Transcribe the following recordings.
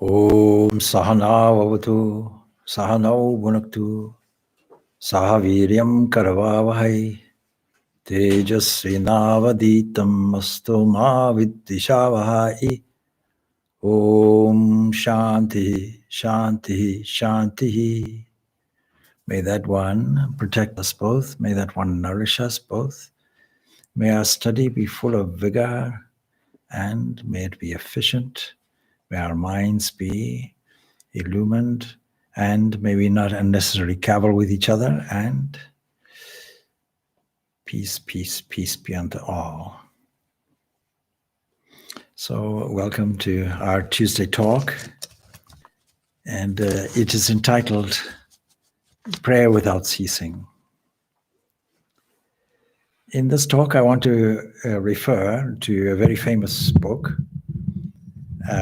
Om Sahana Vavatu Sahano Bhunaktu Sahaviryam Karavavahai Tejasvinavaditam Astu Ma Viddishavahai. Om Shanti Shanti Shanti. May that one protect us both. May that one nourish us both. May our study be full of vigor and may it be efficient. May our minds be illumined, and may we not unnecessarily cavil with each other, and peace, peace, peace be unto all. So welcome to our Tuesday talk, and it is entitled Prayer Without Ceasing. In this talk, I want to refer to a very famous book,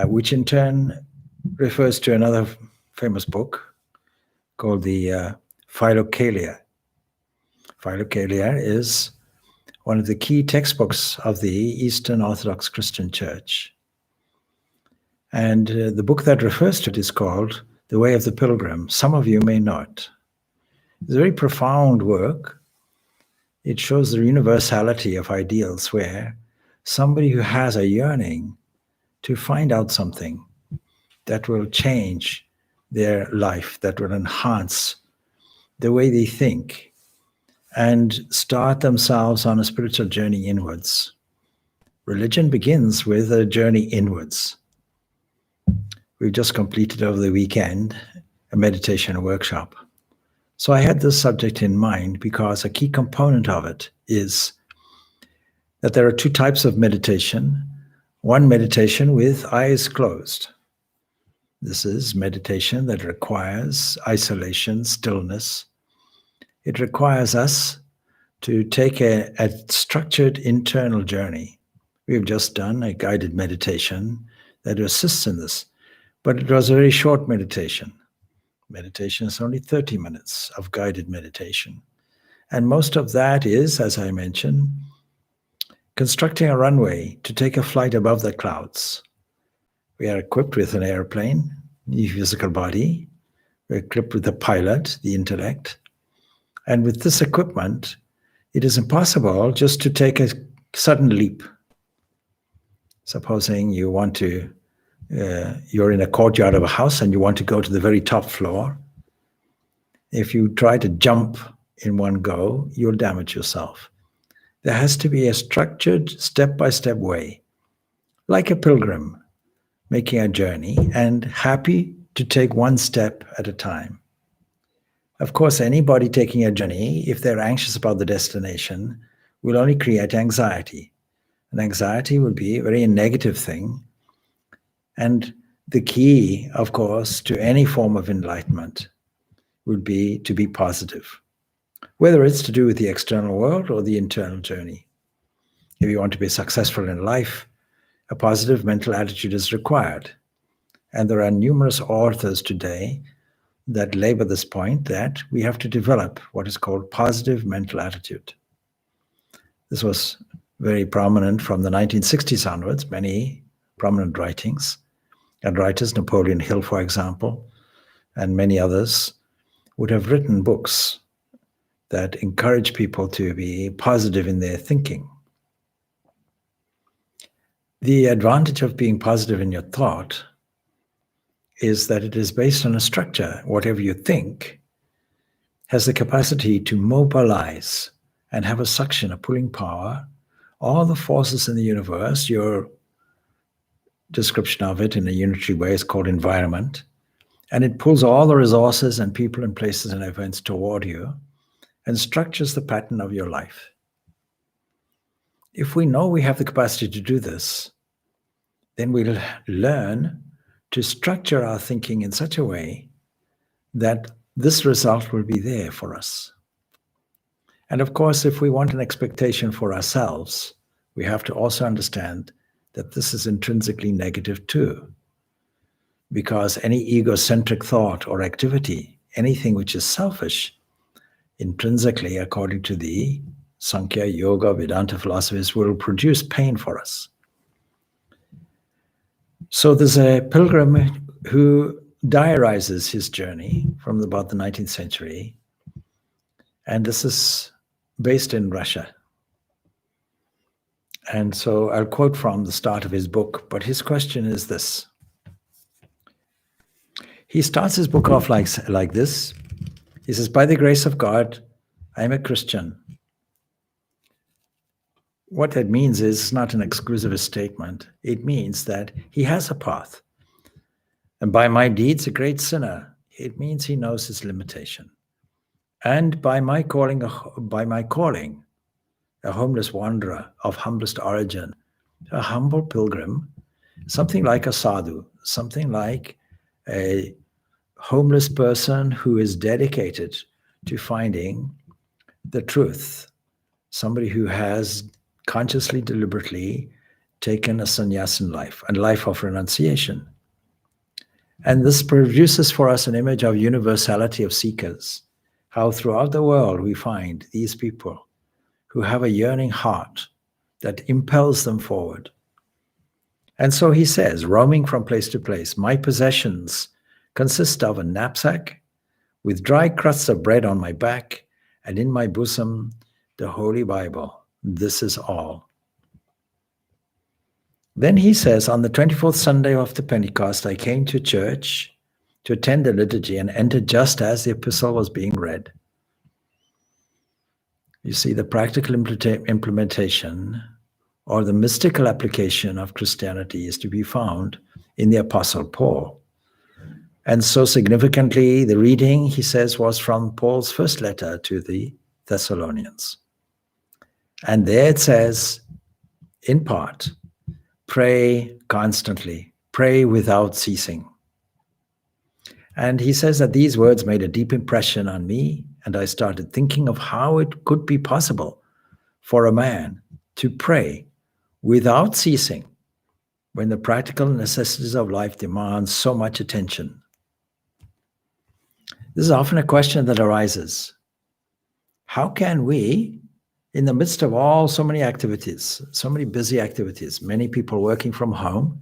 which in turn refers to another famous book called the Philokalia. Philokalia is one of the key textbooks of the Eastern Orthodox Christian Church. And the book that refers to it is called The Way of the Pilgrim. Some of you may not. It's a very profound work. It shows the universality of ideals where somebody who has a yearning to find out something that will change their life, that will enhance the way they think, and start themselves on a spiritual journey inwards. Religion begins with a journey inwards. We've just completed over the weekend a meditation workshop. So I had this subject in mind because a key component of it is that there are two types of meditation. One meditation with eyes closed. This is meditation that requires isolation, stillness. It requires us to take a structured internal journey. We've just done a guided meditation that assists in this, but it was a very short meditation. Meditation is only 30 minutes of guided meditation. And most of that is, as I mentioned, constructing a runway to take a flight above the clouds. We are equipped with an airplane, the physical body. We're equipped with the pilot, the intellect. And with this equipment, it is impossible just to take a sudden leap. Supposing you want to, you're in a courtyard of a house and you want to go to the very top floor. If you try to jump in one go, you'll damage yourself. There has to be a structured step-by-step way, like a pilgrim making a journey and happy to take one step at a time. Of course, anybody taking a journey, if they're anxious about the destination, will only create anxiety. And anxiety will be a very negative thing. And the key, of course, to any form of enlightenment would be to be positive, whether it's to do with the external world or the internal journey. If you want to be successful in life, a positive mental attitude is required. And there are numerous authors today that labor this point that we have to develop what is called positive mental attitude. This was very prominent from the 1960s onwards, many prominent writings and writers, Napoleon Hill, for example, and many others, would have written books that encourage people to be positive in their thinking. The advantage of being positive in your thought is that it is based on a structure. Whatever you think has the capacity to mobilize and have a suction, a pulling power. All the forces in the universe, your description of it in a unitary way is called environment, and it pulls all the resources and people and places and events toward you and structures the pattern of your life. If we know we have the capacity to do this, then we'll learn to structure our thinking in such a way that this result will be there for us. And of course, if we want an expectation for ourselves, we have to also understand that this is intrinsically negative too. Because any egocentric thought or activity, anything which is selfish, intrinsically, according to the Sankhya, Yoga, Vedanta philosophies, will produce pain for us. So there's a pilgrim who diarizes his journey from about the 19th century. And this is based in Russia. And so I'll quote from the start of his book, but his question is this. He starts his book off like this. He says, by the grace of God, I'm a Christian. What that means is it's not an exclusivist statement. It means that he has a path. And by my deeds, a great sinner. It means he knows his limitation. And by my calling, a homeless wanderer of humblest origin, a humble pilgrim, something like a sadhu, something like a homeless person who is dedicated to finding the truth, somebody who has consciously, deliberately taken a sannyasin life, a life of renunciation. And this produces for us an image of universality of seekers, how throughout the world we find these people who have a yearning heart that impels them forward. And so he says, roaming from place to place, my possessions consist of a knapsack with dry crusts of bread on my back, and in my bosom, the Holy Bible. This is all. Then he says, on the 24th Sunday of the Pentecost, I came to church to attend the liturgy and entered just as the epistle was being read. You see, the practical implementation or the mystical application of Christianity is to be found in the Apostle Paul. And so significantly, the reading, he says, was from Paul's first letter to the Thessalonians. And there it says, in part, pray constantly, pray without ceasing. And he says that these words made a deep impression on me, and I started thinking of how it could be possible for a man to pray without ceasing when the practical necessities of life demand so much attention. This is often a question that arises. How can we, in the midst of all so many activities, so many busy activities, many people working from home,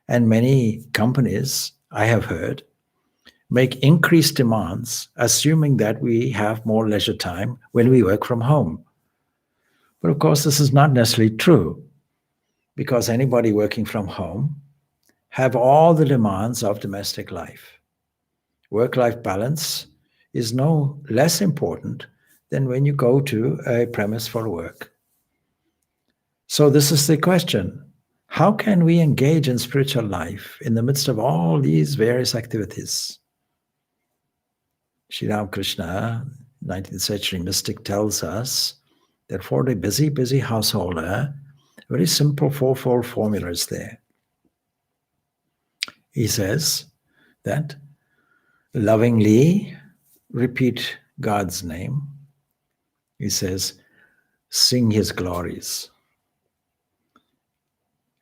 and many companies, I have heard, make increased demands, assuming that we have more leisure time when we work from home. But of course, this is not necessarily true, because anybody working from home have all the demands of domestic life. Work-life balance is no less important than when you go to a premise for work. So this is the question. How can we engage in spiritual life in the midst of all these various activities? Sri Ramakrishna, 19th century mystic, tells us that for the busy householder, a very simple fourfold formula is there. He says that lovingly repeat God's name. He says, sing his glories.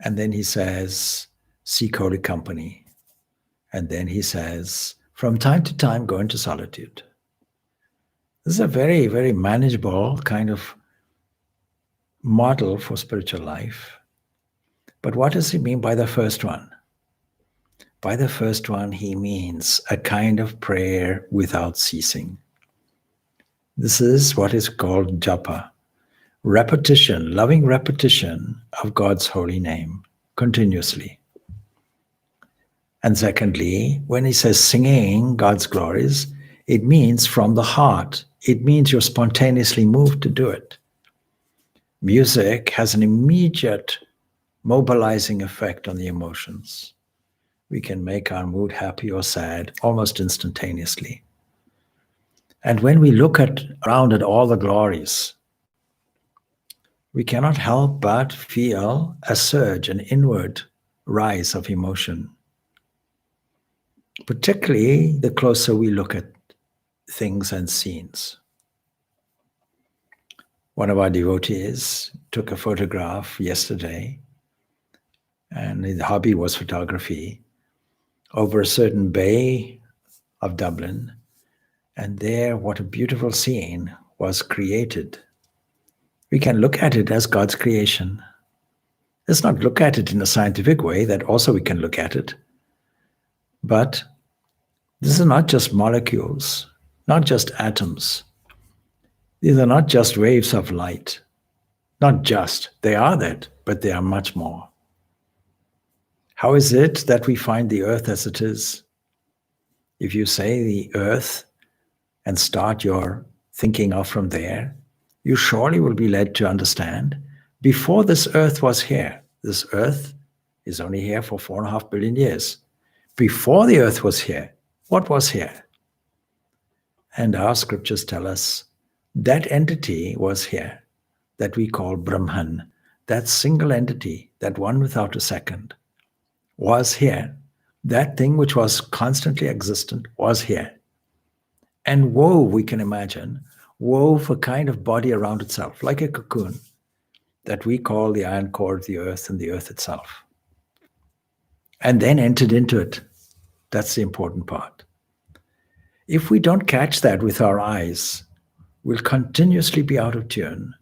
And then he says, seek holy company. And then he says, from time to time, go into solitude. This is a very, very manageable kind of model for spiritual life. But what does he mean by the first one? By the first one, he means a kind of prayer without ceasing. This is what is called japa, repetition, loving repetition of God's holy name continuously. And secondly, when he says singing God's glories, it means from the heart. It means you're spontaneously moved to do it. Music has an immediate mobilizing effect on the emotions. We can make our mood happy or sad almost instantaneously. And when we look around at all the glories, we cannot help but feel a surge, an inward rise of emotion. Particularly the closer we look at things and scenes. One of our devotees took a photograph yesterday, and his hobby was photography, over a certain bay of Dublin. And there, what a beautiful scene was created. We can look at it as God's creation. Let's not look at it in a scientific way, that also we can look at it. But this is not just molecules, not just atoms. These are not just waves of light. Not just. They are that, but they are much more. How is it that we find the earth as it is? If you say the earth and start your thinking off from there, you surely will be led to understand before this earth was here, this earth is only here for 4.5 billion years. Before the earth was here, what was here? And our scriptures tell us that entity was here, that we call Brahman, that single entity, that one without a second, was here. That thing which was constantly existent was here. And wove, we can imagine, wove a kind of body around itself, like a cocoon, that we call the iron core of the earth and the earth itself. And then entered into it. That's the important part. If we don't catch that with our eyes, we'll continuously be out of tune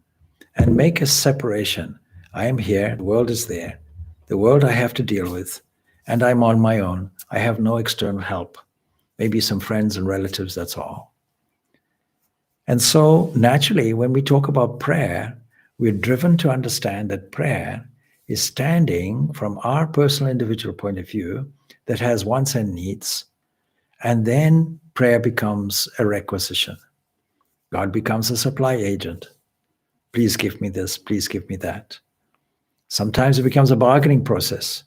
and make a separation. I am here, the world is there, the world I have to deal with, and I'm on my own. I have no external help. Maybe some friends and relatives, that's all. And so naturally, when we talk about prayer, we're driven to understand that prayer is standing from our personal individual point of view that has wants and needs, and then prayer becomes a requisition. God becomes a supply agent. Please give me this, please give me that. Sometimes it becomes a bargaining process.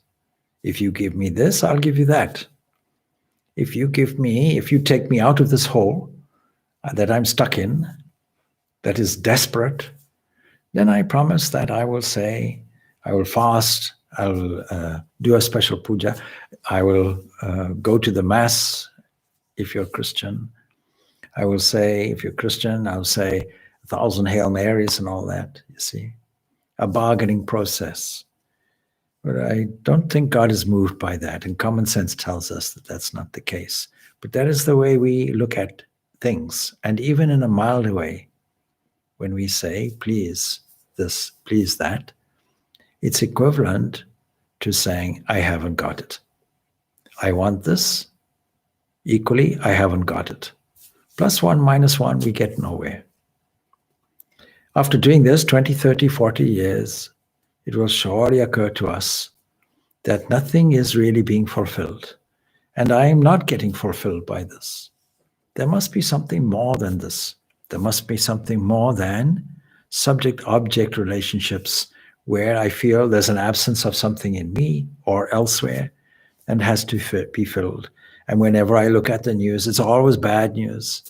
If you give me this, I'll give you that. If you take me out of this hole that I'm stuck in, that is desperate, then I promise that I will say, I will fast, I will do a special puja, I will go to the Mass if you're Christian. I will say, if you're Christian, I'll say 1,000 Hail Marys and all that, you see. A bargaining process. But I don't think God is moved by that, and common sense tells us that that's not the case. But that is the way we look at things, and even in a milder way, when we say, please this, please that, it's equivalent to saying, I haven't got it. I want this. Equally, I haven't got it. +1, -1, we get nowhere. After doing this 20, 30, 40 years, it will surely occur to us that nothing is really being fulfilled. And I am not getting fulfilled by this. There must be something more than this. There must be something more than subject-object relationships where I feel there's an absence of something in me or elsewhere and has to be filled. And whenever I look at the news, it's always bad news.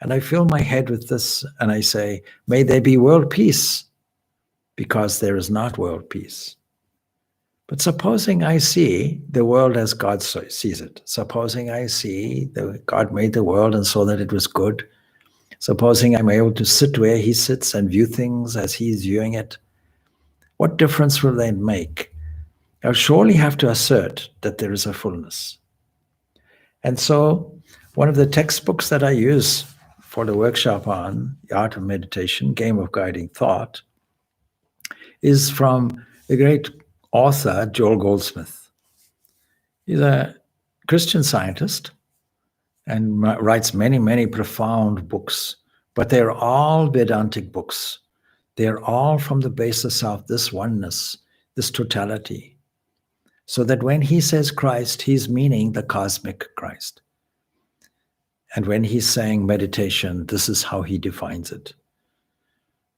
And I fill my head with this and I say, may there be world peace, because there is not world peace. But supposing I see the world as God sees it, supposing I see that God made the world and saw that it was good, supposing I'm able to sit where he sits and view things as he's viewing it, what difference will they make? I'll surely have to assert that there is a fullness. And so one of the textbooks that I use for the workshop on the art of meditation, Game of Guiding Thought, is from the great author, Joel Goldsmith. He's a Christian scientist and writes many, many profound books, but they're all Vedantic books. They're all from the basis of this oneness, this totality. So that when he says Christ, he's meaning the cosmic Christ. And when he's saying meditation, this is how he defines it.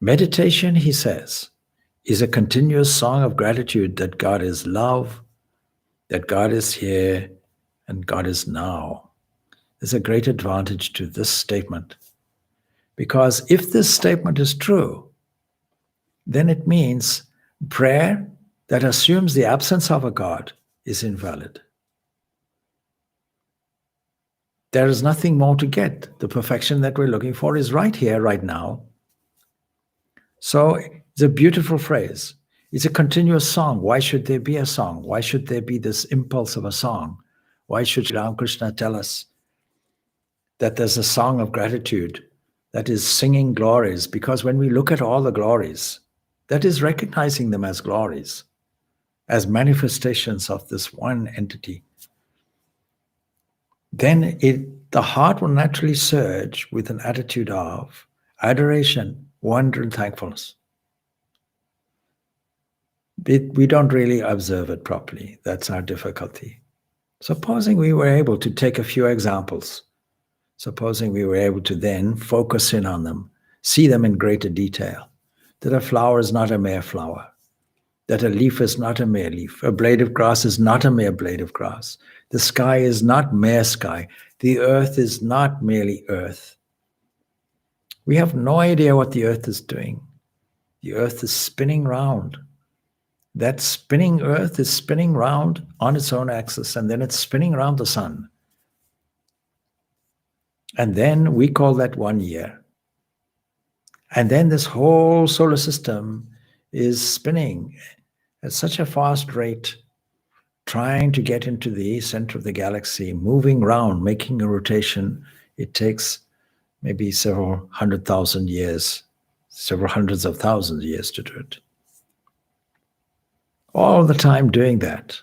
Meditation, he says, is a continuous song of gratitude that God is love, that God is here, and God is now. There's a great advantage to this statement. Because if this statement is true, then it means prayer that assumes the absence of a God is invalid. There is nothing more to get. The perfection that we're looking for is right here, right now. So it's a beautiful phrase. It's a continuous song. Why should there be a song? Why should there be this impulse of a song? Why should Ramakrishna tell us that there's a song of gratitude that is singing glories? Because when we look at all the glories, that is recognizing them as glories, as manifestations of this one entity. then the heart will naturally surge with an attitude of adoration, wonder, and thankfulness. We don't really observe it properly. That's our difficulty. Supposing we were able to take a few examples, supposing we were able to then focus in on them, see them in greater detail, that a flower is not a mere flower, that a leaf is not a mere leaf, a blade of grass is not a mere blade of grass, the sky is not mere sky, the earth is not merely earth. We have no idea what the earth is doing. The earth is spinning round. That spinning earth is spinning round on its own axis, and then it's spinning around the sun. And then we call that 1 year. And then this whole solar system is spinning at such a fast rate, trying to get into the center of the galaxy, moving around, making a rotation. It takes maybe several 100,000 years, several hundreds of thousands of years to do it. All the time doing that.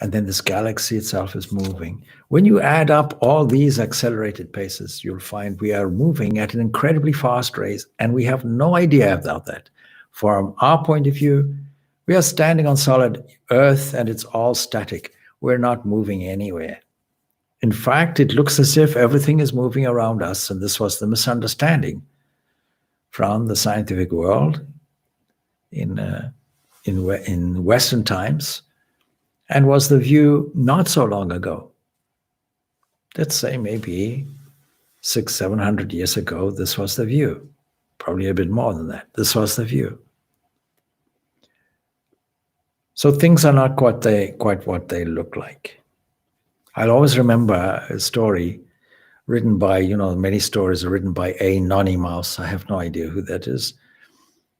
And then this galaxy itself is moving. When you add up all these accelerated paces, you'll find we are moving at an incredibly fast rate, and we have no idea about that. From our point of view, we are standing on solid earth and it's all static. We're not moving anywhere. In fact, it looks as if everything is moving around us, and this was the misunderstanding from the scientific world in Western times, and was the view not so long ago. Let's say maybe 600-700 years ago, this was the view. Probably a bit more than that. This was the view. So things are not quite what they look like. I'll always remember a story written by, many stories are written by Anonymous. I have no idea who that is.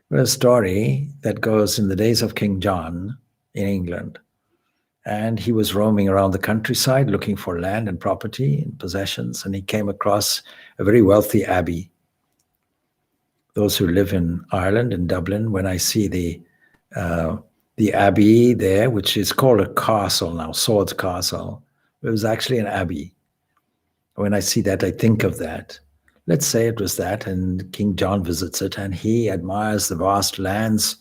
But a story that goes in the days of King John in England. And he was roaming around the countryside looking for land and property and possessions, and he came across a very wealthy abbey. Those who live in Ireland, in Dublin, when I see the abbey there, which is called a castle now, Swords Castle, it was actually an abbey. When I see that, I think of that. Let's say it was that, and King John visits it, and he admires the vast lands,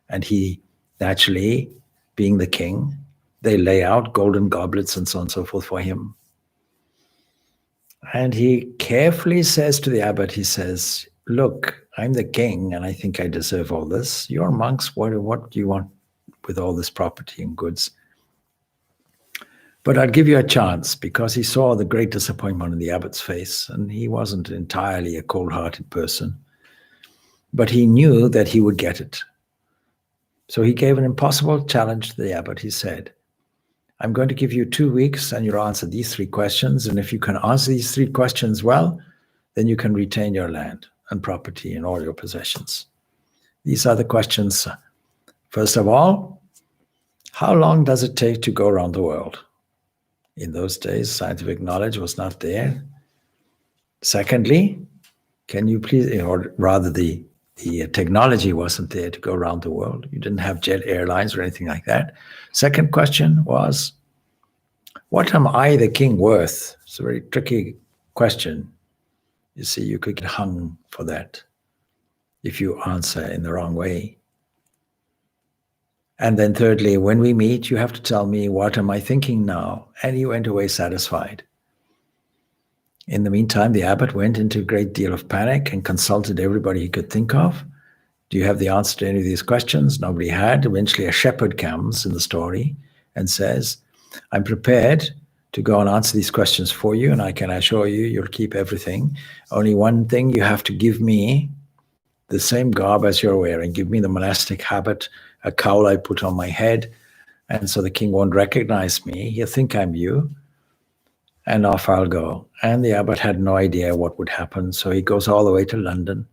and he naturally, being the king, they lay out golden goblets and so on and so forth for him. And he carefully says to the abbot, he says, look, I'm the king, and I think I deserve all this. You're monks, what do you want with all this property and goods? But I'll give you a chance, because he saw the great disappointment in the abbot's face, and he wasn't entirely a cold-hearted person. But he knew that he would get it. So he gave an impossible challenge to the abbot. He said, I'm going to give you 2 weeks, and you'll answer these 3 questions. And if you can answer these 3 questions well, then you can retain your land and property and all your possessions. These are the questions. First of all, how long does it take to go around the world? In those days, scientific knowledge was not there. Secondly, can you please, or rather the technology wasn't there to go around the world. You didn't have jet airlines or anything like that. Second question was, what am I, the king, worth? It's a very tricky question. You see, you could get hung for that if you answer in the wrong way. And then thirdly, when we meet, you have to tell me, what am I thinking now? And he went away satisfied. In the meantime, the abbot went into a great deal of panic and consulted everybody he could think of. Do you have the answer to any of these questions? Nobody had. Eventually, a shepherd comes in the story and says, I'm prepared to go and answer these questions for you, and I can assure you, you'll keep everything. Only one thing, you have to give me the same garb as you're wearing. Give me the monastic habit, a cowl I put on my head, and so the king won't recognize me. He'll think I'm you, and off I'll go. And the abbot had no idea what would happen, so he goes all the way to London,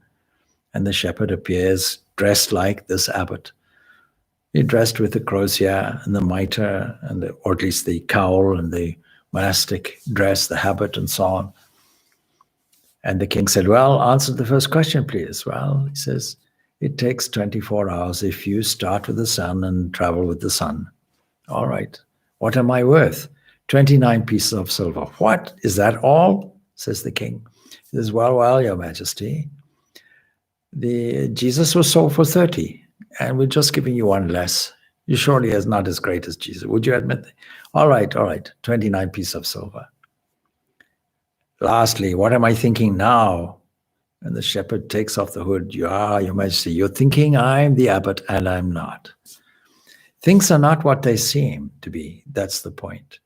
and the shepherd appears dressed like this abbot. He dressed with the crosier and the mitre, and or at least the cowl and the monastic dress, the habit, and so on. And the king said, well, answer the first question, please. Well, he says, it takes 24 hours if you start with the sun and travel with the sun. All right. What am I worth? 29 pieces of silver. What? Is that all? Says the king. He says, well, your majesty. Jesus was sold for 30, and we're just giving you one less. You surely is not as great as Jesus. Would you admit that? All right, 29 pieces of silver. Lastly, what am I thinking now? And the shepherd takes off the hood. Your majesty, you're thinking I'm the abbot, and I'm not. Things are not what they seem to be. That's the point.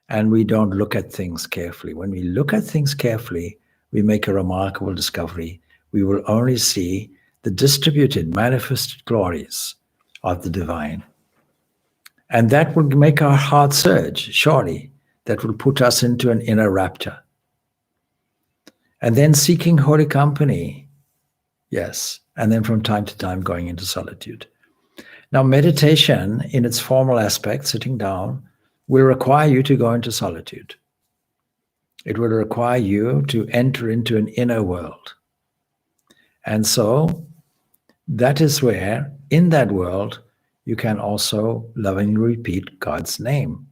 And we don't look at things carefully. When we look at things carefully, we make a remarkable discovery. We will only see the distributed, manifested glories of the divine. And that will make our heart surge, surely. That will put us into an inner rapture. And then seeking holy company, yes. And then from time to time going into solitude. Now, meditation in its formal aspect, sitting down, will require you to go into solitude. It will require you to enter into an inner world. And so that is where, in that world, you can also lovingly repeat God's name.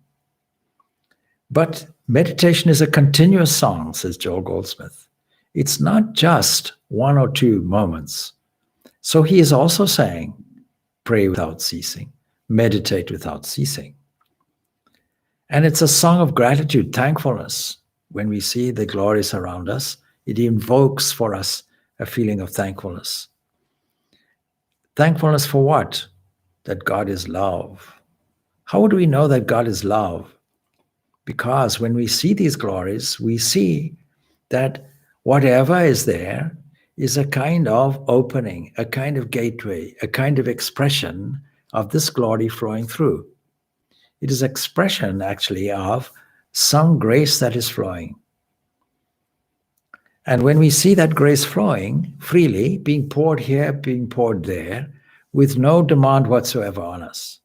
But meditation is a continuous song, says Joel Goldsmith. It's not just one or two moments. So he is also saying, pray without ceasing, meditate without ceasing. And it's a song of gratitude, thankfulness. When we see the glories around us, it invokes for us a feeling of thankfulness. Thankfulness for what? That God is love. How do we know that God is love? Because when we see these glories, we see that whatever is there is a kind of opening, a kind of gateway, a kind of expression of this glory flowing through. It is expression, actually, of some grace that is flowing. And when we see that grace flowing freely, being poured here, being poured there, with no demand whatsoever on us,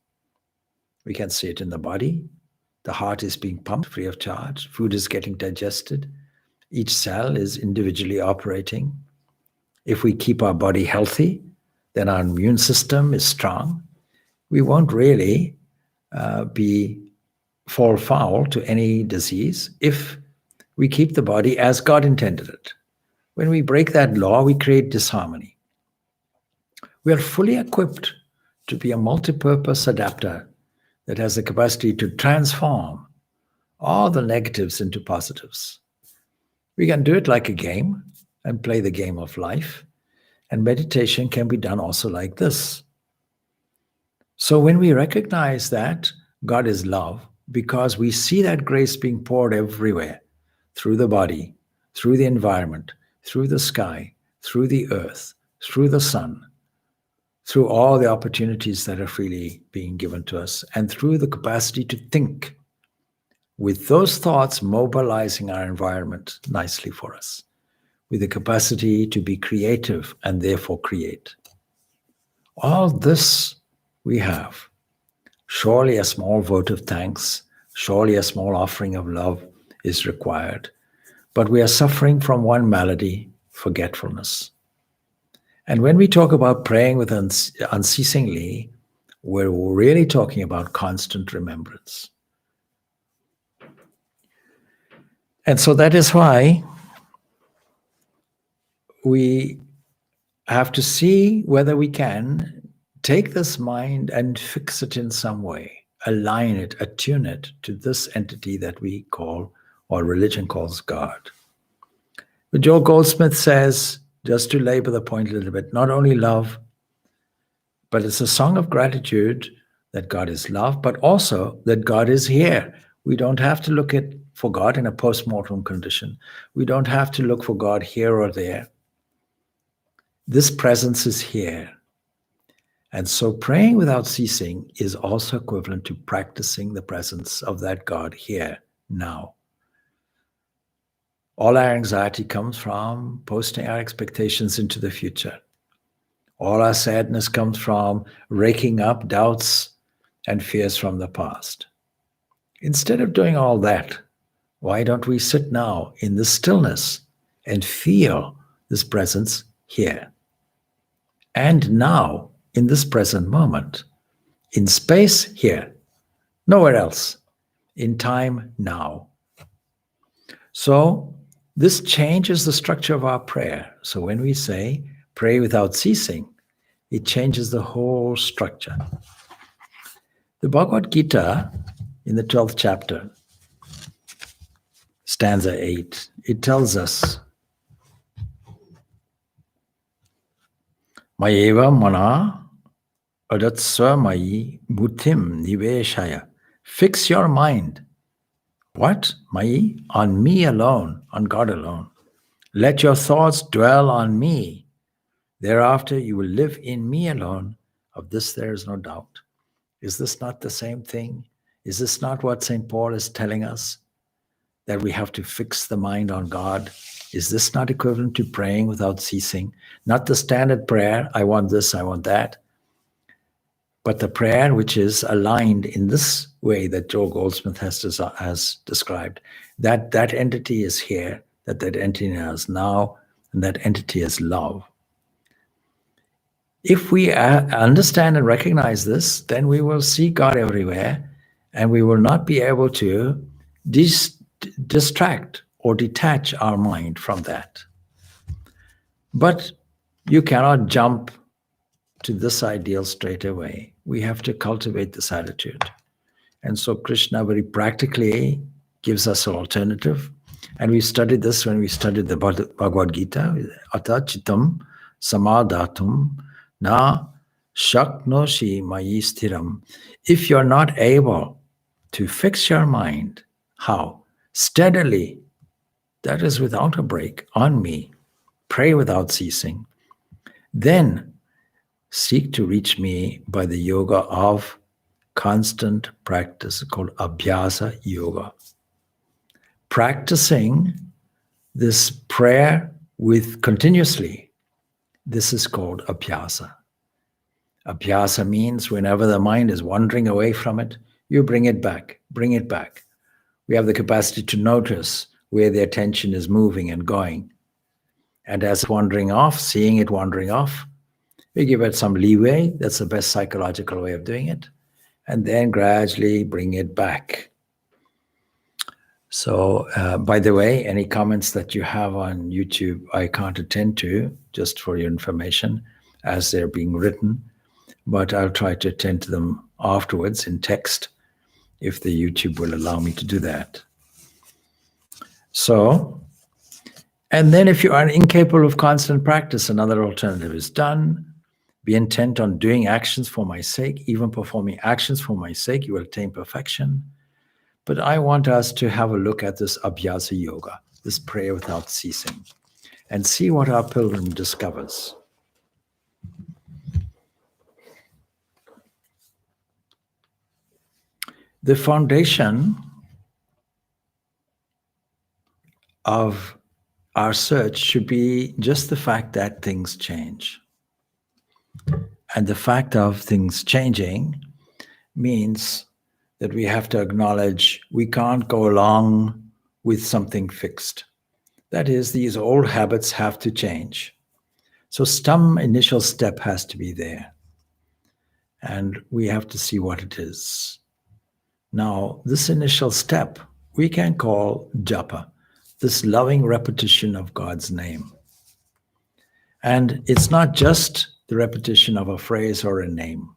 we can see it in the body. The heart is being pumped free of charge. Food is getting digested. Each cell is individually operating. If we keep our body healthy, then our immune system is strong. We won't really fall foul to any disease if we keep the body as God intended it. When we break that law, we create disharmony. We are fully equipped to be a multi-purpose adapter that has the capacity to transform all the negatives into positives. We can do it like a game and play the game of life. And meditation can be done also like this. So when we recognize that God is love, because we see that grace being poured everywhere, through the body, through the environment, through the sky, through the earth, through the sun, through all the opportunities that are freely being given to us, and through the capacity to think, with those thoughts mobilizing our environment nicely for us, with the capacity to be creative and therefore create. All this we have. Surely a small vote of thanks, surely a small offering of love is required. But we are suffering from one malady, forgetfulness. And when we talk about praying with unceasingly, we're really talking about constant remembrance. And so that is why we have to see whether we can take this mind and fix it in some way, align it, attune it to this entity that we call, or religion calls, God. But Joel Goldsmith says, just to labor the point a little bit, not only love, but it's a song of gratitude that God is love, but also that God is here. We don't have to look for God in a post-mortem condition. We don't have to look for God here or there. This presence is here. And so praying without ceasing is also equivalent to practicing the presence of that God here, now. All our anxiety comes from posting our expectations into the future. All our sadness comes from raking up doubts and fears from the past. Instead of doing all that, why don't we sit now in the stillness and feel this presence here? And now, in this present moment, in space here, nowhere else, in time now. So this changes the structure of our prayer. So when we say pray without ceasing, it changes the whole structure. The Bhagavad Gita, in the 12th chapter, stanza 8, it tells us, Mayeva mana adatsva mayi buddhim niveshaya. Fix your mind. What? Mayi? On me alone, on God alone. Let your thoughts dwell on me. Thereafter you will live in me alone. Of this there is no doubt. Is this not the same thing? Is this not what St. Paul is telling us? That we have to fix the mind on God? Is this not equivalent to praying without ceasing? Not the standard prayer, I want this, I want that, but the prayer which is aligned in this way that Joe Goldsmith has described. That entity is here, that entity is now, and that entity is love. If we understand and recognize this, then we will see God everywhere, and we will not be able to distract or detach our mind from that. But you cannot jump to this ideal straight away. We have to cultivate this attitude. And so Krishna very practically gives us an alternative. And we studied this when we studied the Bhagavad Gita. Ata chitam samadhatum na shaknoshi mayi sthiram. If you're not able to fix your mind, how? Steadily, that is without a break, on me, pray without ceasing, then seek to reach me by the yoga of constant practice called Abhyasa Yoga. Practicing this prayer with continuously, this is called Abhyasa. Abhyasa means whenever the mind is wandering away from it, you bring it back, bring it back. We have the capacity to notice where the attention is moving and going. And as wandering off, seeing it wandering off, we give it some leeway. That's the best psychological way of doing it. And then gradually bring it back. So, by the way, any comments that you have on YouTube, I can't attend to, just for your information, as they're being written. But I'll try to attend to them afterwards in text, if the YouTube will allow me to do that. So, and then if you are incapable of constant practice, another alternative is done. Be intent on doing actions for my sake, even performing actions for my sake, you will attain perfection. But I want us to have a look at this Abhyasa Yoga, this prayer without ceasing, and see what our pilgrim discovers. The foundation of our search should be just the fact that things change. And the fact of things changing means that we have to acknowledge we can't go along with something fixed. That is, these old habits have to change. So some initial step has to be there. And we have to see what it is. Now, this initial step we can call japa, this loving repetition of God's name. And it's not just the repetition of a phrase or a name.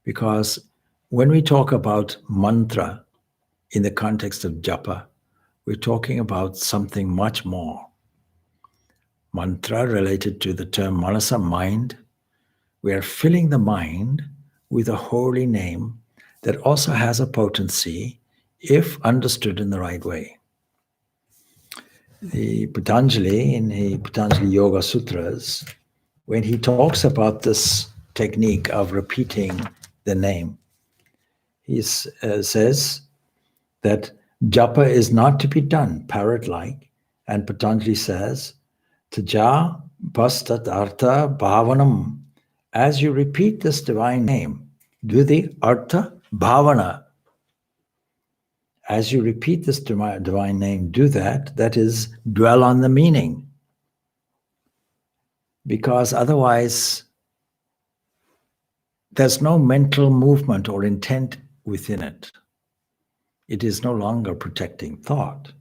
Because when we talk about mantra in the context of japa, we're talking about something much more. Mantra related to the term manasa, mind. We are filling the mind with a holy name that also has a potency if understood in the right way. The Patanjali, in the Patanjali Yoga Sutras, when he talks about this technique of repeating the name, he says that japa is not to be done parrot-like, and Patanjali says, taja bastat artha bhavanam. As you repeat this divine name, do the artha bhavana. As you repeat this divine name, do that. That is, dwell on the meaning. Because otherwise, there's no mental movement or intent within it. It is no longer protecting thought.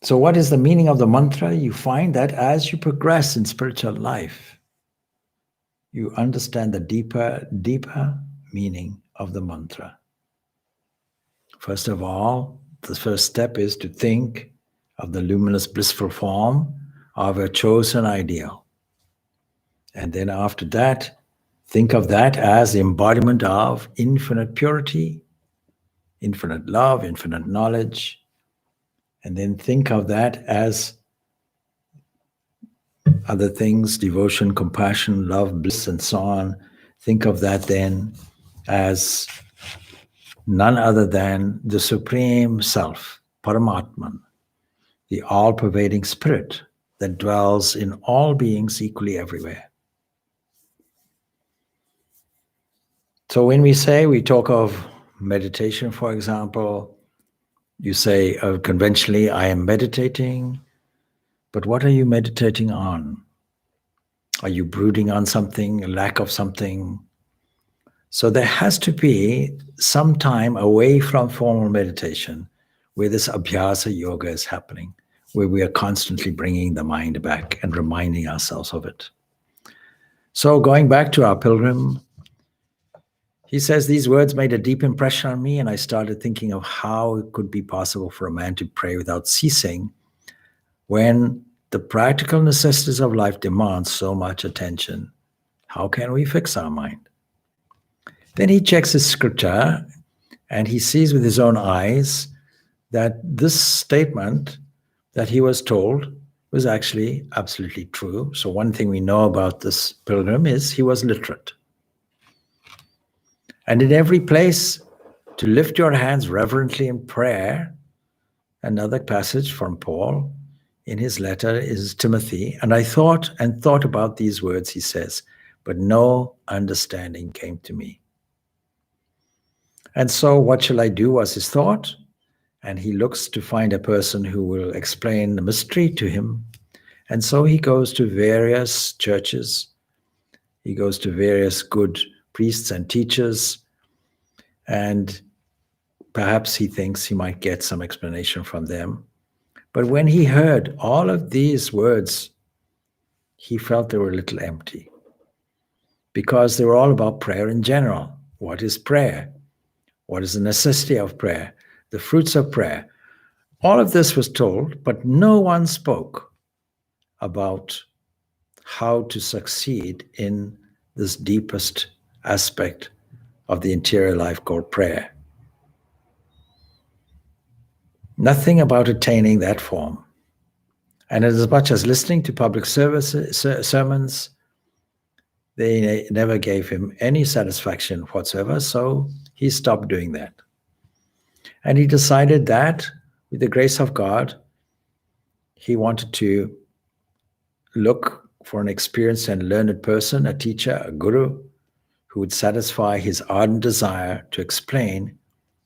So what is the meaning of the mantra? You find that as you progress in spiritual life, you understand the deeper meaning of the mantra. First of all, the first step is to think of the luminous blissful form of a chosen ideal. And then after that, think of that as the embodiment of infinite purity, infinite love, infinite knowledge. And then think of that as other things, devotion, compassion, love, bliss, and so on. Think of that then as none other than the Supreme Self, Paramatman, the all-pervading spirit that dwells in all beings equally everywhere. So when we talk of meditation, for example, you say conventionally, I am meditating, but what are you meditating on? Are you brooding on something, a lack of something? So there has to be some time away from formal meditation where this abhyasa yoga is happening, where we are constantly bringing the mind back and reminding ourselves of it. So going back to our pilgrim, he says, these words made a deep impression on me, and I started thinking of how it could be possible for a man to pray without ceasing when the practical necessities of life demand so much attention. How can we fix our mind? Then he checks his scripture and he sees with his own eyes that this statement that he was told was actually absolutely true. So one thing we know about this pilgrim is he was literate. And in every place, to lift your hands reverently in prayer, another passage from Paul in his letter is Timothy. And I thought about these words, he says, but no understanding came to me. And so what shall I do was his thought. And he looks to find a person who will explain the mystery to him. And so he goes to various churches. He goes to various good priests and teachers. And perhaps he thinks he might get some explanation from them. But when he heard all of these words, he felt they were a little empty because they were all about prayer in general. What is prayer? What is the necessity of prayer? The fruits of prayer. All of this was told, but no one spoke about how to succeed in this deepest aspect of the interior life called prayer. Nothing about attaining that form. And as much as listening to public sermons, they never gave him any satisfaction whatsoever, so he stopped doing that. And he decided that, with the grace of God, he wanted to look for an experienced and learned person, a teacher, a guru, who would satisfy his ardent desire to explain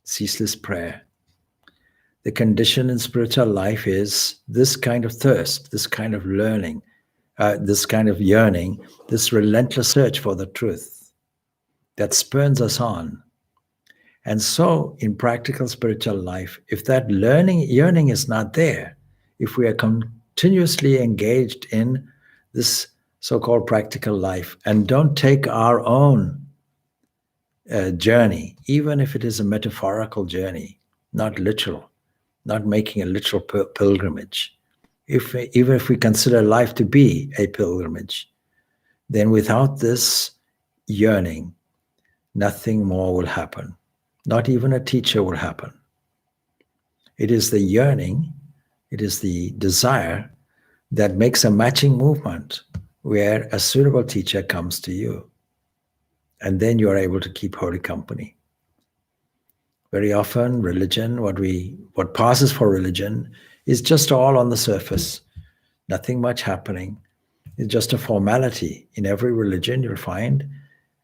ceaseless prayer. The condition in spiritual life is this kind of thirst, this kind of learning, this kind of yearning, this relentless search for the truth that spurns us on. And so in practical spiritual life, if that yearning is not there, if we are continuously engaged in this so-called practical life and don't take our own journey, even if it is a metaphorical journey, not literal, not making a literal pilgrimage, even if we consider life to be a pilgrimage, then without this yearning, nothing more will happen. Not even a teacher will happen. It is the yearning, it is the desire that makes a matching movement where a suitable teacher comes to you. And then you are able to keep holy company. Very often, religion, what passes for religion is just all on the surface. Nothing much happening. It's just a formality. In every religion, you'll find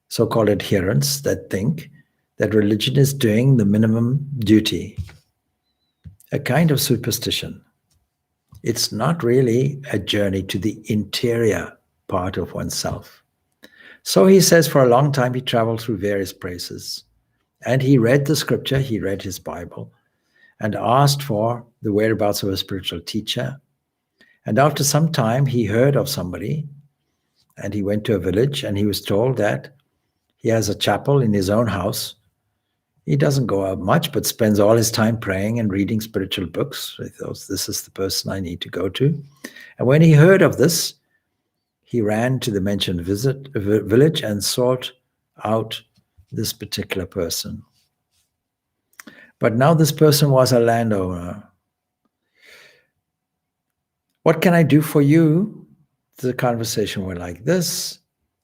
so-called adherents that think that religion is doing the minimum duty. A kind of superstition. It's not really a journey to the interior part of oneself. So he says for a long time he traveled through various places. And he read the scripture, he read his Bible, and asked for the whereabouts of a spiritual teacher. And after some time, he heard of somebody, and he went to a village, and he was told that he has a chapel in his own house. He doesn't go out much, but spends all his time praying and reading spiritual books. He thought, this is the person I need to go to. And when he heard of this, he ran to the mentioned village and sought out this particular person. But now this person was a landowner. What can I do for you? The conversation went like this.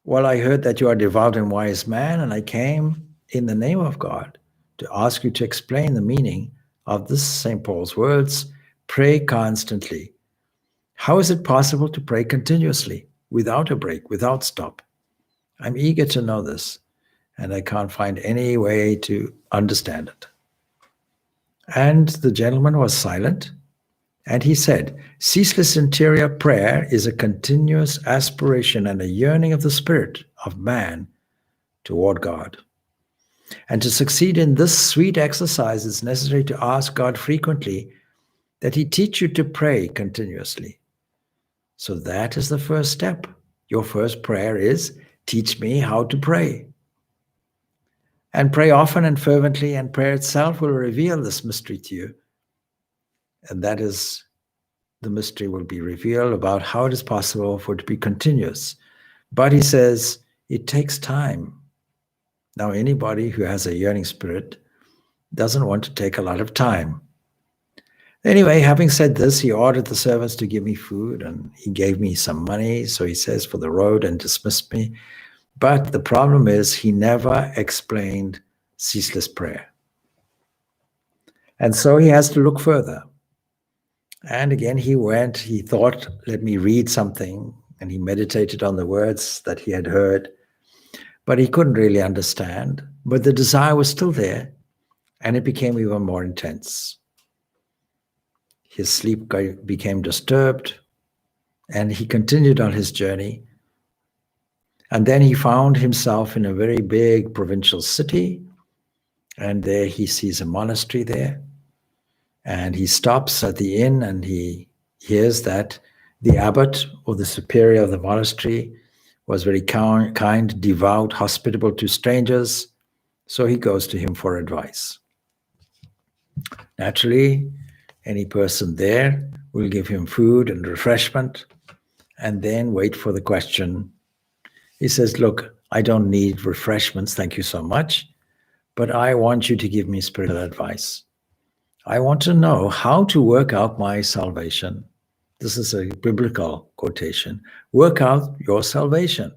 Well, I heard that you are a devout and wise man, and I came in the name of God to ask you to explain the meaning of this St. Paul's words, pray constantly. How is it possible to pray continuously, without a break, without stop? I'm eager to know this, and I can't find any way to understand it. And the gentleman was silent, and he said, ceaseless interior prayer is a continuous aspiration and a yearning of the spirit of man toward God. And to succeed in this sweet exercise, it's necessary to ask God frequently that he teach you to pray continuously. So that is the first step. Your first prayer is, teach me how to pray. And pray often and fervently, and prayer itself will reveal this mystery to you. And that is, the mystery will be revealed about how it is possible for it to be continuous. But he says, it takes time. Now, anybody who has a yearning spirit doesn't want to take a lot of time. Anyway, having said this, he ordered the servants to give me food, and he gave me some money, so he says, for the road, and dismissed me. But the problem is, he never explained ceaseless prayer. And so he has to look further. And again, he went, he thought, let me read something, and he meditated on the words that he had heard. But he couldn't really understand. But the desire was still there, and it became even more intense. His sleep became disturbed, and he continued on his journey. And then he found himself in a very big provincial city, and there he sees a monastery there. And he stops at the inn, and he hears that the abbot, or the superior of the monastery, was very kind, devout, hospitable to strangers. So he goes to him for advice. Naturally, any person there will give him food and refreshment, and then wait for the question. He says, look, I don't need refreshments, thank you so much, but I want you to give me spiritual advice. I want to know how to work out my salvation. This is a biblical quotation. Work out your salvation.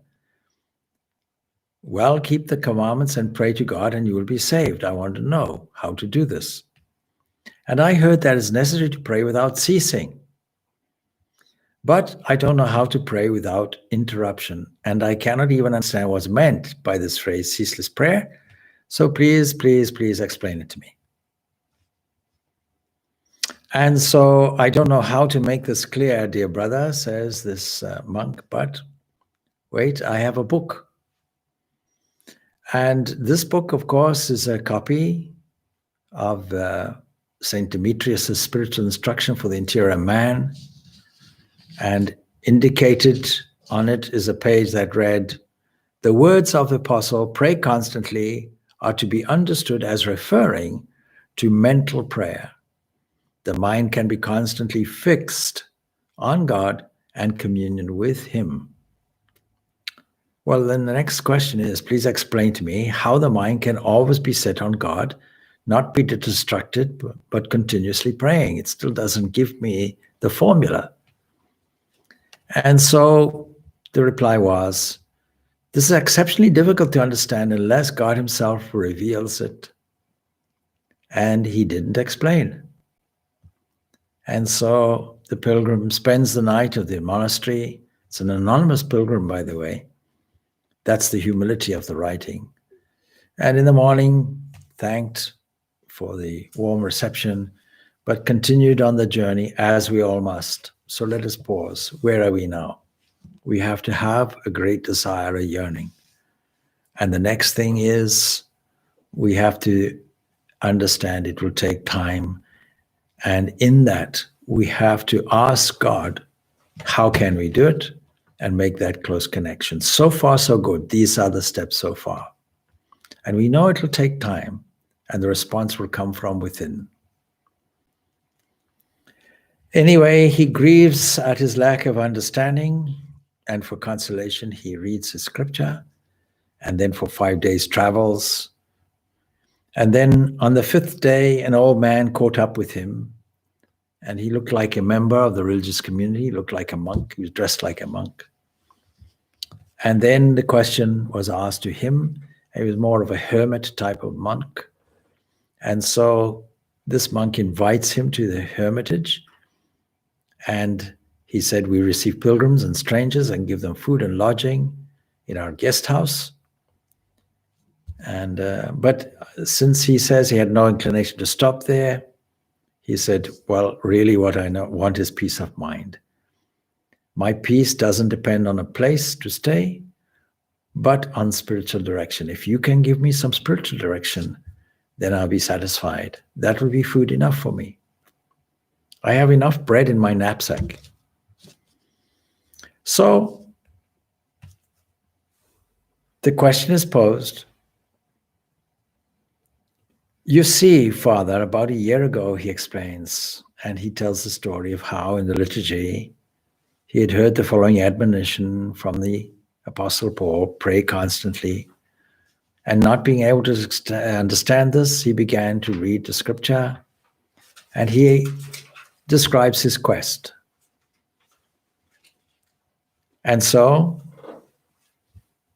Well, keep the commandments and pray to God, and you will be saved. I want to know how to do this. And I heard that it's necessary to pray without ceasing. But I don't know how to pray without interruption. And I cannot even understand what's meant by this phrase, ceaseless prayer. So please, please, please explain it to me. And so I don't know how to make this clear, dear brother, says this monk, but wait, I have a book. And this book, of course, is a copy of St. Demetrius' Spiritual Instruction for the Interior Man. And indicated on it is a page that read, the words of the apostle, pray constantly, are to be understood as referring to mental prayer. The mind can be constantly fixed on God and communion with him. Well, then the next question is, please explain to me how the mind can always be set on God, not be distracted, but continuously praying. It still doesn't give me the formula. And so the reply was, this is exceptionally difficult to understand unless God himself reveals it. And he didn't explain. And so the pilgrim spends the night at the monastery. It's an anonymous pilgrim, by the way. That's the humility of the writing. And in the morning, thanked for the warm reception, but continued on the journey as we all must. So let us pause. Where are we now? We have to have a great desire, a yearning. And the next thing is, we have to understand it will take time. And in that, we have to ask God, how can we do it? And make that close connection. So far, so good. These are the steps so far. And we know it will take time, and the response will come from within. Anyway, he grieves at his lack of understanding, and for consolation, he reads his scripture, and then for 5 days travels. And then on the 5th day, an old man caught up with him, and he looked like a member of the religious community, he looked like a monk, he was dressed like a monk. And then the question was asked to him. He was more of a hermit type of monk. And so this monk invites him to the hermitage, and he said, we receive pilgrims and strangers and give them food and lodging in our guest house. And but since he says he had no inclination to stop there, he said, well, really what I want is peace of mind. My peace doesn't depend on a place to stay, but on spiritual direction. If you can give me some spiritual direction, then I'll be satisfied. That will be food enough for me. I have enough bread in my knapsack. So the question is posed. You see, Father, about a year ago, he explains, and he tells the story of how in the liturgy he had heard the following admonition from the Apostle Paul, pray constantly. And not being able to understand this, he began to read the scripture, and he describes his quest. And so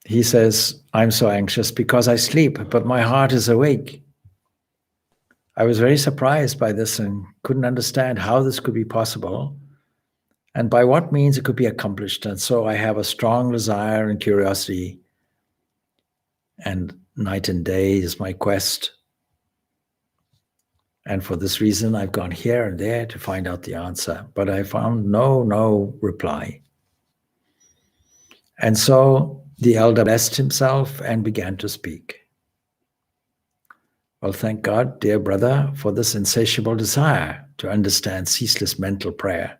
he says, I'm so anxious because I sleep, but my heart is awake. I was very surprised by this and couldn't understand how this could be possible and by what means it could be accomplished. And so I have a strong desire and curiosity, and night and day is my quest. And for this reason, I've gone here and there to find out the answer, but I found no reply. And so the elder blessed himself and began to speak. Well, thank God, dear brother, for this insatiable desire to understand ceaseless mental prayer.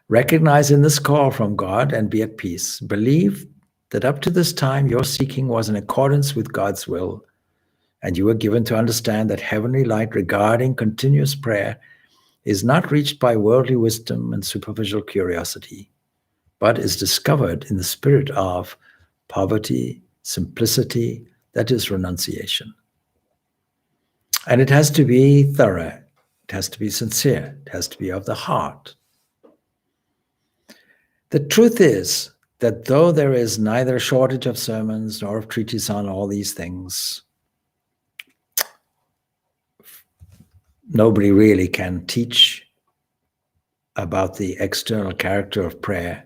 Recognize in this call from God and be at peace. Believe that up to this time your seeking was in accordance with God's will, and you were given to understand that heavenly light regarding continuous prayer is not reached by worldly wisdom and superficial curiosity, but is discovered in the spirit of poverty, simplicity, that is renunciation. And it has to be thorough, it has to be sincere, it has to be of the heart. The truth is that though there is neither a shortage of sermons nor of treatises on all these things, nobody really can teach about the external character of prayer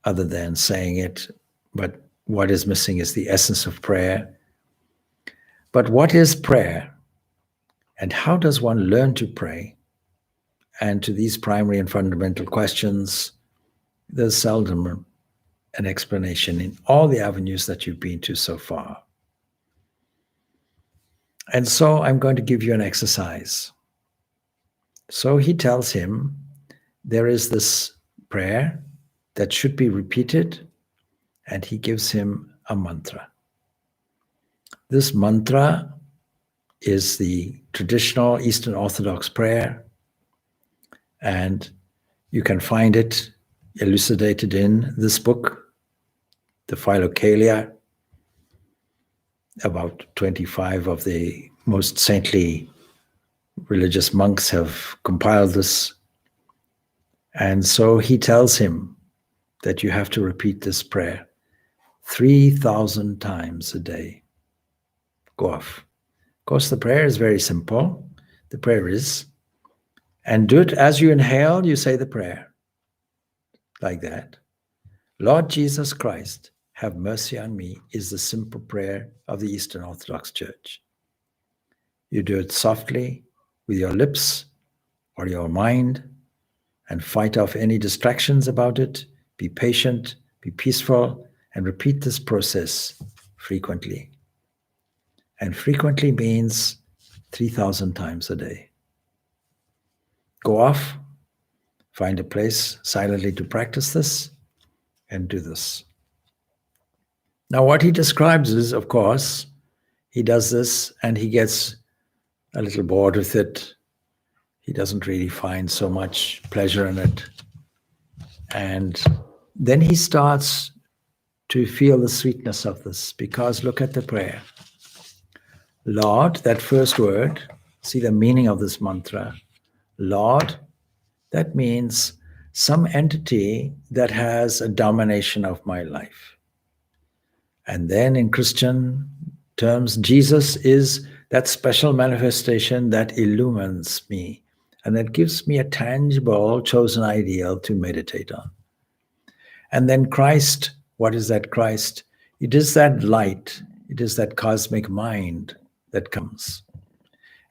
other than saying it. But what is missing is the essence of prayer. But what is prayer? And how does one learn to pray? And to these primary and fundamental questions, there's seldom an explanation in all the avenues that you've been to so far. And so I'm going to give you an exercise. So he tells him there is this prayer that should be repeated, and he gives him a mantra. This mantra is the traditional Eastern Orthodox prayer, and you can find it elucidated in this book, the Philokalia. About 25 of the most saintly religious monks have compiled this. And so he tells him that you have to repeat this prayer 3,000 times a day. Go off. Of course, the prayer is very simple. The prayer is, and do it as you inhale, you say the prayer like that. Lord Jesus Christ, have mercy on me, is the simple prayer of the Eastern Orthodox Church. You do it softly with your lips or your mind and fight off any distractions about it. Be patient, be peaceful, and repeat this process frequently. And frequently means 3,000 times a day. Go off, find a place silently to practice this, and do this. Now, what he describes is, of course, he does this and he gets a little bored with it. He doesn't really find so much pleasure in it. And then he starts to feel the sweetness of this, because look at the prayer. Lord, that first word, see the meaning of this mantra. Lord, that means some entity that has a domination of my life. And then in Christian terms, Jesus is that special manifestation that illumines me and that gives me a tangible, chosen ideal to meditate on. And then Christ, what is that Christ? It is that light, it is that cosmic mind that comes.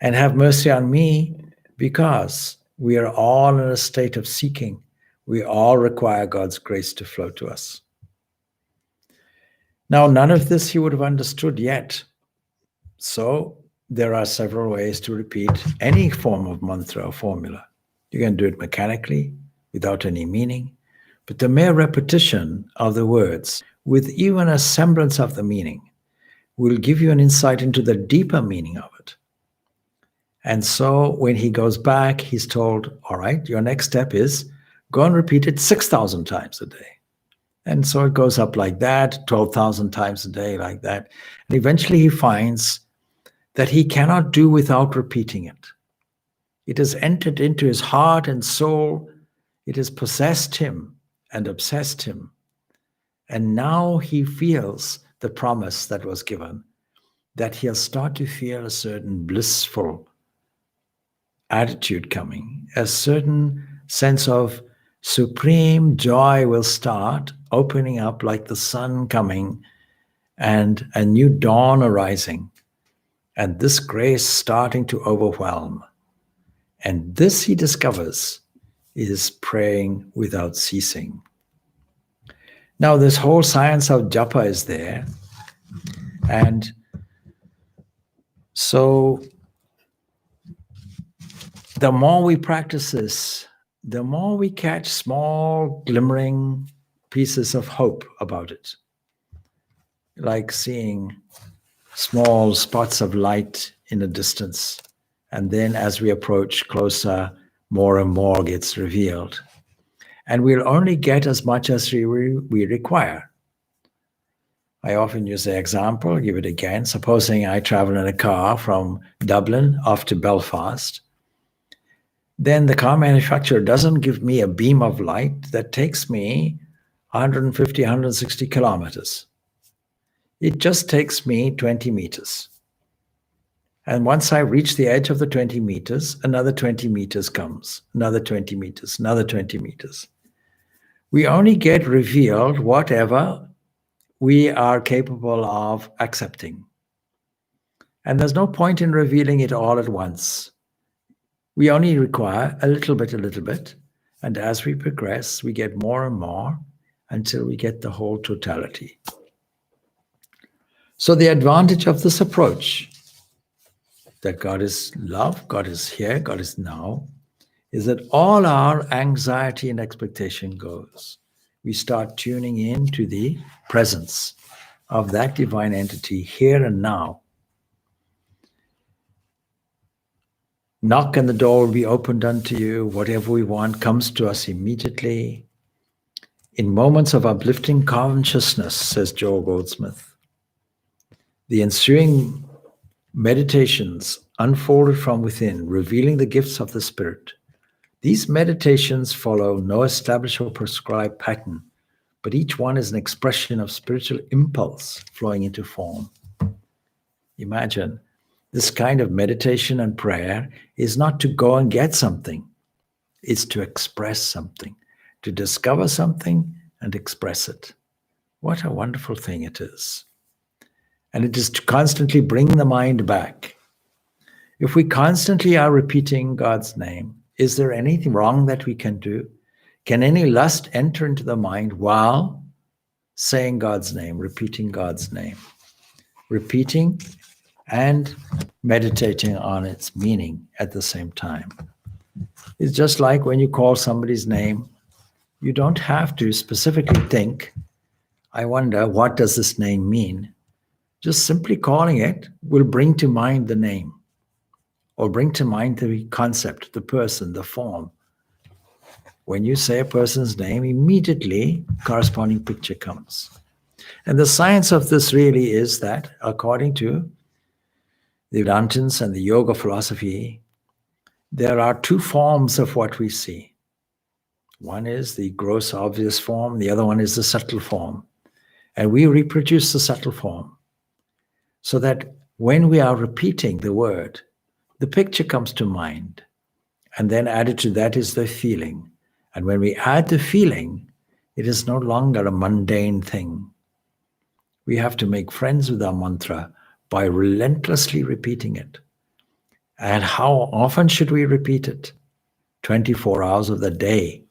And have mercy on me, because we are all in a state of seeking. We all require God's grace to flow to us. Now, none of this he would have understood yet. So there are several ways to repeat any form of mantra or formula. You can do it mechanically, without any meaning, but the mere repetition of the words, with even a semblance of the meaning, will give you an insight into the deeper meaning of it. And so when he goes back, he's told, all right, your next step is go and repeat it 6,000 times a day. And so it goes up like that, 12,000 times a day like that. And eventually he finds that he cannot do without repeating it. It has entered into his heart and soul. It has possessed him and obsessed him. And now he feels the promise that was given, that he'll start to feel a certain blissful attitude coming, a certain sense of supreme joy will start opening up like the sun coming and a new dawn arising, and this grace starting to overwhelm. And this, he discovers, is praying without ceasing. Now, this whole science of japa is there. And so the more we practice this, the more we catch small glimmering pieces of hope about it. Like seeing small spots of light in the distance. And then as we approach closer, more and more gets revealed. And we'll only get as much as we require. I often use the example, I'll give it again. Supposing I travel in a car from Dublin off to Belfast, then the car manufacturer doesn't give me a beam of light that takes me 150, 160 kilometers. It just takes me 20 meters. And once I reach the edge of the 20 meters, another 20 meters comes, another 20 meters, another 20 meters. We only get revealed whatever we are capable of accepting. And there's no point in revealing it all at once. We only require a little bit. And as we progress, we get more and more until we get the whole totality. So the advantage of this approach, that God is love, God is here, God is now, is that all our anxiety and expectation goes. We start tuning in to the presence of that divine entity here and now. Knock and the door will be opened unto you. Whatever we want comes to us immediately. In moments of uplifting consciousness, says Joel Goldsmith, the ensuing meditations unfolded from within, revealing the gifts of the Spirit. These meditations follow no established or prescribed pattern, but each one is an expression of spiritual impulse flowing into form. Imagine, this kind of meditation and prayer is not to go and get something. It's to express something, to discover something and express it. What a wonderful thing it is. And it is to constantly bring the mind back. If we constantly are repeating God's name, is there anything wrong that we can do? Can any lust enter into the mind while saying God's name, repeating God's name? Repeating and meditating on its meaning at the same time. It's just like when you call somebody's name, you don't have to specifically think, I wonder, what does this name mean? Just simply calling it will bring to mind the name, or bring to mind the concept, the person, the form. When you say a person's name, immediately corresponding picture comes. And the science of this really is that, according to the Vedantins and the yoga philosophy, there are two forms of what we see. One is the gross obvious form, the other one is the subtle form. And we reproduce the subtle form so that when we are repeating the word, the picture comes to mind. And then added to that is the feeling. And when we add the feeling, it is no longer a mundane thing. We have to make friends with our mantra by relentlessly repeating it. And how often should we repeat it? 24 hours of the day.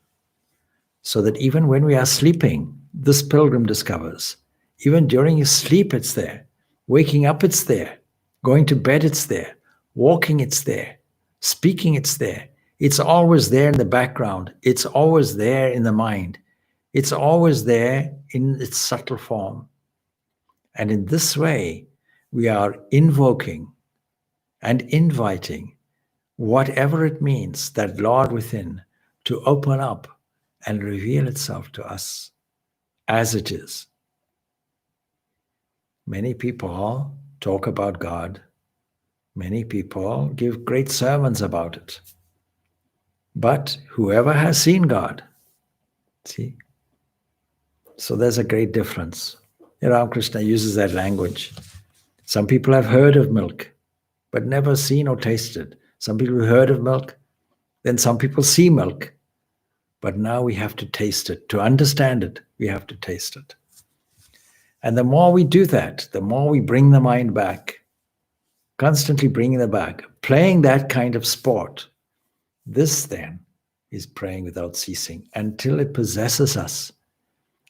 So that even when we are sleeping, this pilgrim discovers, even during his sleep it's there, waking up it's there, going to bed it's there, walking it's there, speaking it's there. It's always there in the background. It's always there in the mind. It's always there in its subtle form. And in this way, we are invoking and inviting whatever it means, that Lord within, to open up and reveal itself to us as it is. Many people talk about God. Many people give great sermons about it. But whoever has seen God, see? So there's a great difference. Ramakrishna uses that language. Some people have heard of milk, but never seen or tasted. Some people have heard of milk, then some people see milk. But now we have to taste it. To understand it, we have to taste it. And the more we do that, the more we bring the mind back, constantly bringing it back, playing that kind of sport. This then is praying without ceasing until it possesses us,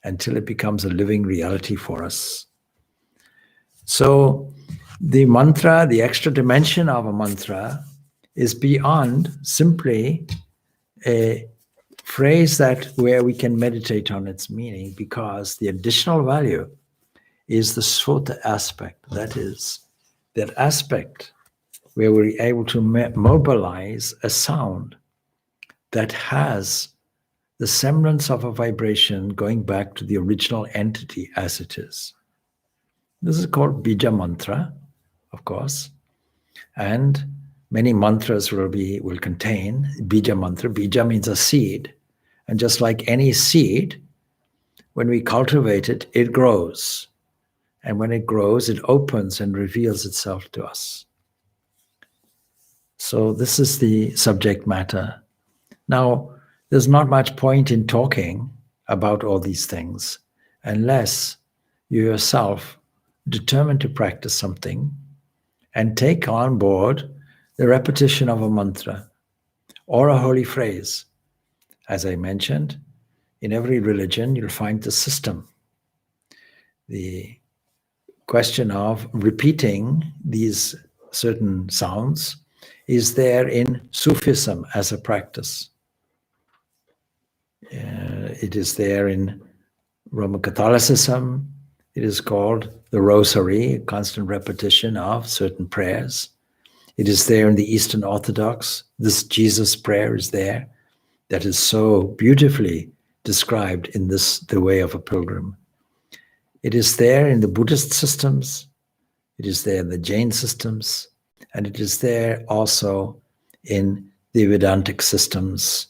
until it becomes a living reality for us. So the mantra, the extra dimension of a mantra, is beyond simply a phrase that where we can meditate on its meaning, because the additional value is the srota aspect. That is, that aspect where we're able to mobilize a sound that has the semblance of a vibration going back to the original entity as it is. This is called bija mantra, of course, and many mantras will contain bija mantra. Bija means a seed, and just like any seed, when we cultivate it, it grows. And when it grows, it opens and reveals itself to us. So this is the subject matter. Now, there's not much point in talking about all these things unless you yourself determine to practice something and take on board the repetition of a mantra or a holy phrase. As I mentioned, in every religion, you'll find the system. The question of repeating these certain sounds is there in Sufism as a practice. It is there in Roman Catholicism. It is called the Rosary, a constant repetition of certain prayers. It is there in the Eastern Orthodox. This Jesus prayer is there, that is so beautifully described in the way of a pilgrim. It is there in the Buddhist systems. It is there in the Jain systems. And it is there also in the Vedantic systems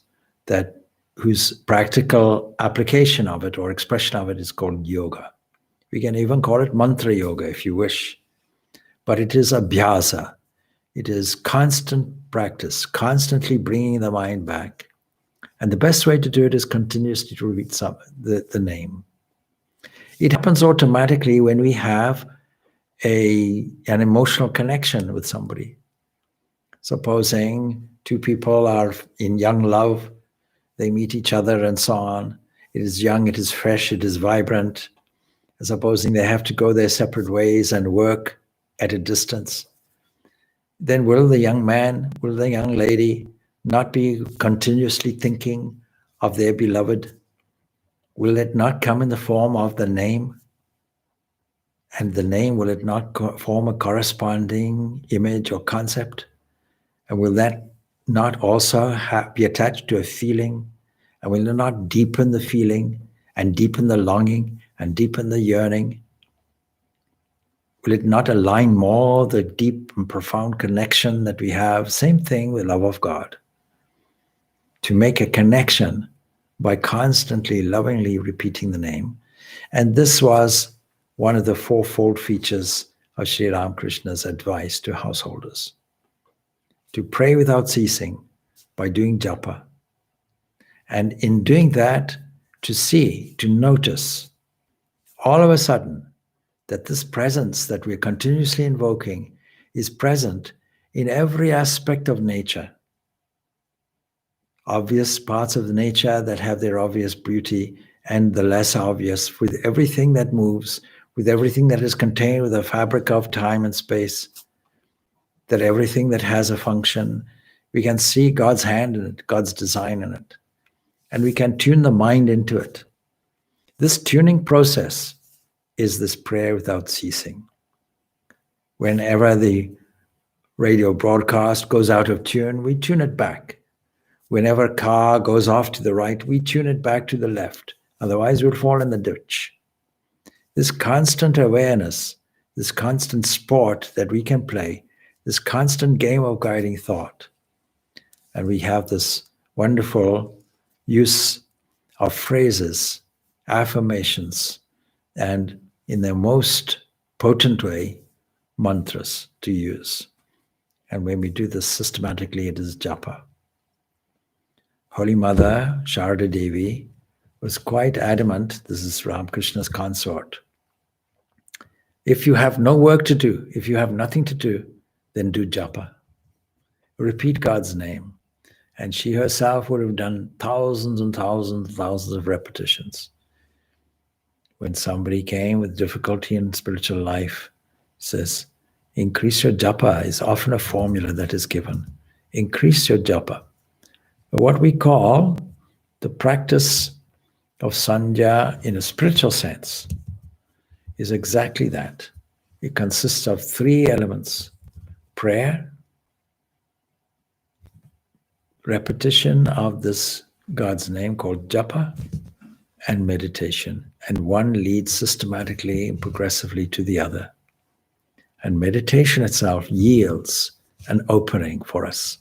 whose practical application of it or expression of it is called yoga. We can even call it mantra yoga if you wish. But it is abhyasa. It is constant practice, constantly bringing the mind back. And the best way to do it is continuously to repeat the name. It happens automatically when we have an emotional connection with somebody. Supposing two people are in young love, they meet each other and so on. It is young, it is fresh, it is vibrant. Supposing they have to go their separate ways and work at a distance. then will the young man, will the young lady not be continuously thinking of their beloved? Will it not come in the form of the name? And the name, will it not form a corresponding image or concept? And will that not also be attached to a feeling? And will it not deepen the feeling and deepen the longing and deepen the yearning? Will it not align more the deep and profound connection that we have? Same thing with love of God. To make a connection by constantly, lovingly repeating the name. And this was one of the fourfold features of Sri Ramakrishna's advice to householders. To pray without ceasing by doing japa. And in doing that, to see, to notice, all of a sudden, that this presence that we're continuously invoking is present in every aspect of nature. Obvious parts of nature that have their obvious beauty, and the less obvious, with everything that moves, with everything that is contained with a fabric of time and space, that everything that has a function, we can see God's hand in it, God's design in it, and we can tune the mind into it. This tuning process is this prayer without ceasing. Whenever the radio broadcast goes out of tune, we tune it back. Whenever a car goes off to the right, we tune it back to the left. Otherwise, we'll fall in the ditch. This constant awareness, this constant sport that we can play, this constant game of guiding thought. And we have this wonderful use of phrases, affirmations, and in their most potent way, mantras to use. And when we do this systematically, it is japa. Holy Mother, Sharda Devi, was quite adamant, this is Ramakrishna's consort. If you have no work to do, if you have nothing to do, then do japa. Repeat God's name. And she herself would have done thousands and thousands and thousands of repetitions. When somebody came with difficulty in spiritual life, says, increase your japa is often a formula that is given. Increase your japa. What we call the practice of sandhya in a spiritual sense is exactly that. It consists of three elements: prayer, repetition of this God's name called japa, and meditation. And one leads systematically and progressively to the other. And meditation itself yields an opening for us.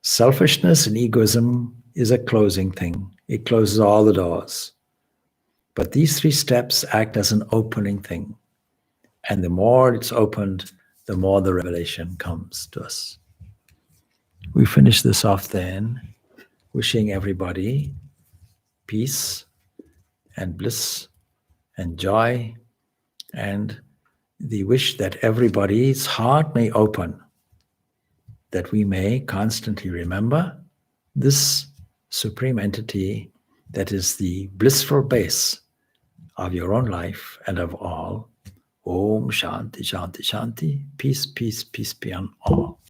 Selfishness and egoism is a closing thing. It closes all the doors. But these three steps act as an opening thing. And the more it's opened, the more the revelation comes to us. We finish this off then, wishing everybody peace and bliss and joy, and the wish that everybody's heart may open, that we may constantly remember this supreme entity that is the blissful base of your own life and of all. Om Shanti, Shanti, Shanti. Peace, peace, peace be on all.